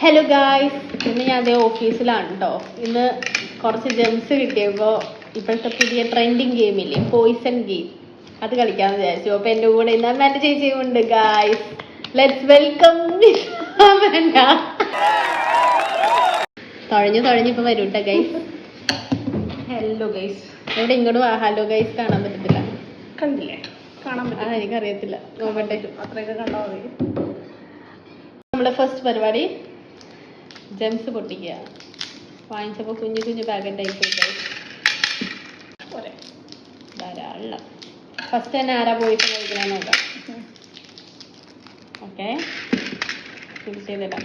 Hello guys, ഇന്ന് ഞാൻ അതേ ഓഫീസിലാണ് കേട്ടോ. ഇന്ന് കുറച്ച് ജെംസ് കിട്ടിയപ്പോൾ ഇപ്പോഴത്തെ പുതിയ ട്രെൻഡിങ് ഗെയിമില്ലേ, പോയിസൺ ഗെയിം, അത് കളിക്കാമെന്ന് വിചാരിച്ചു. അപ്പോൾ എൻ്റെ കൂടെ ഇന്ന് അമ്മേൻ്റെ ചേച്ചിയുണ്ട്. ഗായ്സ്, ലെറ്റ്സ് വെൽക്കം അമ്മേണ്ട. തൊഴഞ്ഞ് ഇപ്പം വരും കേട്ടോ ഗൈസ്. Hello guys. ഇവിടെ ഇങ്ങോട്ട് വാ. ഹലോ ഗൈസ് കാണാൻ പറ്റത്തില്ല. കണ്ടില്ലേ? കാണാൻ പറ്റും. എനിക്കറിയത്തില്ല, നോക്കട്ടെ. അത്രയൊക്കെ കണ്ടാൽ മതി. നമ്മുടെ ഫസ്റ്റ് പരിപാടി ജെംസ് പൊട്ടിക്കുക. വാങ്ങിച്ചപ്പോൾ കുഞ്ഞു കുഞ്ഞു പാക്കറ്റ് ആയിപ്പോയി. ധാരാളം. ഫസ്റ്റ് തന്നെ ആരാ പോയിട്ട് കഴിക്കണേ നോക്കാം. ഓക്കെ, ഫിൽ ചെയ്തിടാം.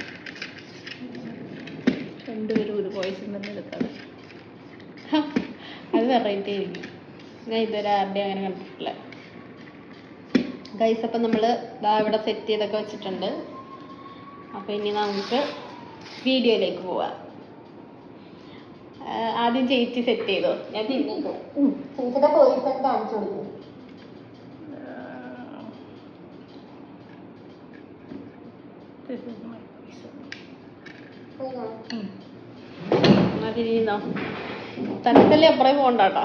രണ്ടുപേരും ഒരു പോയിസൺ തന്നെ എടുക്കാതെ. അത് വെറൈറ്റി ആയിരിക്കും. ഞാൻ ഇതുവരെ ആരുടെയും അങ്ങനെ കണ്ടിട്ടില്ല. ഗൈസ്, അപ്പം നമ്മൾ ഇവിടെ സെറ്റ് ചെയ്തൊക്കെ വെച്ചിട്ടുണ്ട്. അപ്പം ഇനി നമുക്ക് വീഡിയോയിലേക്ക് പോവാം. ആദ്യം ചേച്ചി സെറ്റ് ചെയ്തോ. ഞാൻ ചേച്ചിയുടെ പോയിസൺ കാണിച്ചു കൊടുക്കും. അതിനോ തനക്കല്ലേ അപ്പുറം പോകണ്ടാട്ടോ.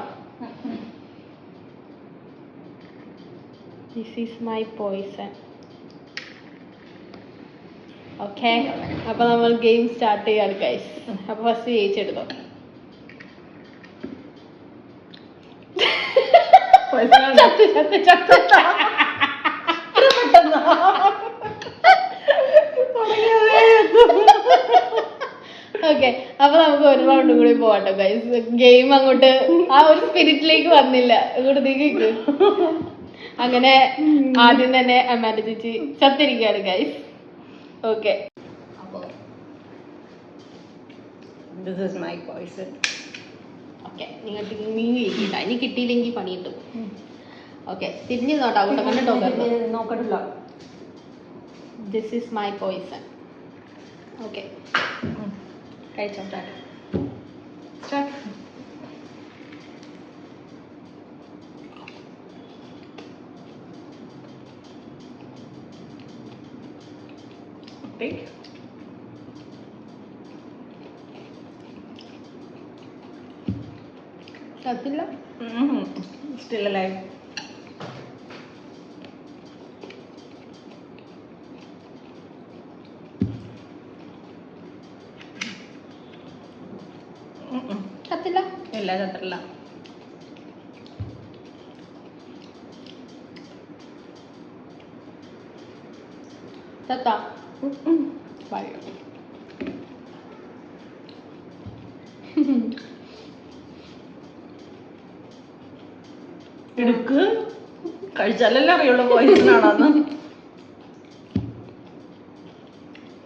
This is my poison. Okay, അപ്പൊ നമ്മൾ ഗെയിം സ്റ്റാർട്ട് ചെയ്യാൻ ഗൈസ്. അപ്പൊ ഫസ്റ്റ് ജയിച്ചെടുത്തോ. ഓക്കെ, അപ്പൊ നമുക്ക് ഒരു റൗണ്ടും കൂടി പോവാട്ടോ ഗൈസ്. ഗെയിം അങ്ങോട്ട് ആ ഒരു സ്പിരിറ്റിലേക്ക് വന്നില്ല. ഇങ്ങോട്ടേക്ക് അങ്ങനെ ആദ്യം തന്നെ അമ്മാൻ്റെ ചേച്ചി ചത്തിരിക്കുകയാണ് guys. Okay, this is my poison. Okay, നിങ്ങൾക്ക് നീങ്ങില്ല. ഇനി കിട്ടിയില്ലെങ്കിൽ പണി കിട്ടും. ഓക്കെ, തിരിഞ്ഞു നോട്ടോ. അങ്ങോട്ട് കണ്ടിട്ടോ. നോക്കട്ടില്ല. This is my poison. Okay, കഴിച്ചോ. സ്റ്റാർട്ട്. ചത്തില്ല. Still alive. ചത്തില്ല. ഇല്ല, ചത്തില്ല. ചത്താ. എടുക്ക്. കഴിച്ചാലല്ലേ അറിയുള്ളൂ പോയിസൺ ആണെന്ന്.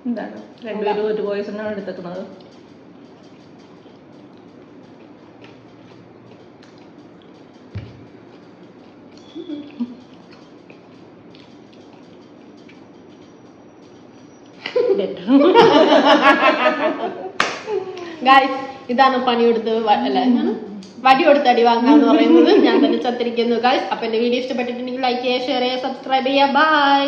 എന്താണ് രണ്ടുപേരും ഒരു പോയിസണാണ് എടുത്തേക്കുന്നത്. ഗായ്സ്, ഇതാണ് പണിയെടുത്ത് വടി കൊടുത്ത് അടി വാങ്ങാന്ന് പറയുന്നത്. ഞാൻ തന്നെ ചത്തിരിക്കുന്നു ഗായ്സ്. അപ്പൊ എന്റെ വീഡിയോ ഇഷ്ടപ്പെട്ടിട്ടുണ്ടെങ്കിൽ ലൈക്ക് ചെയ്യുക, ഷെയർ ചെയ്യുക, സബ്സ്ക്രൈബ് ചെയ്യുക. ബൈ.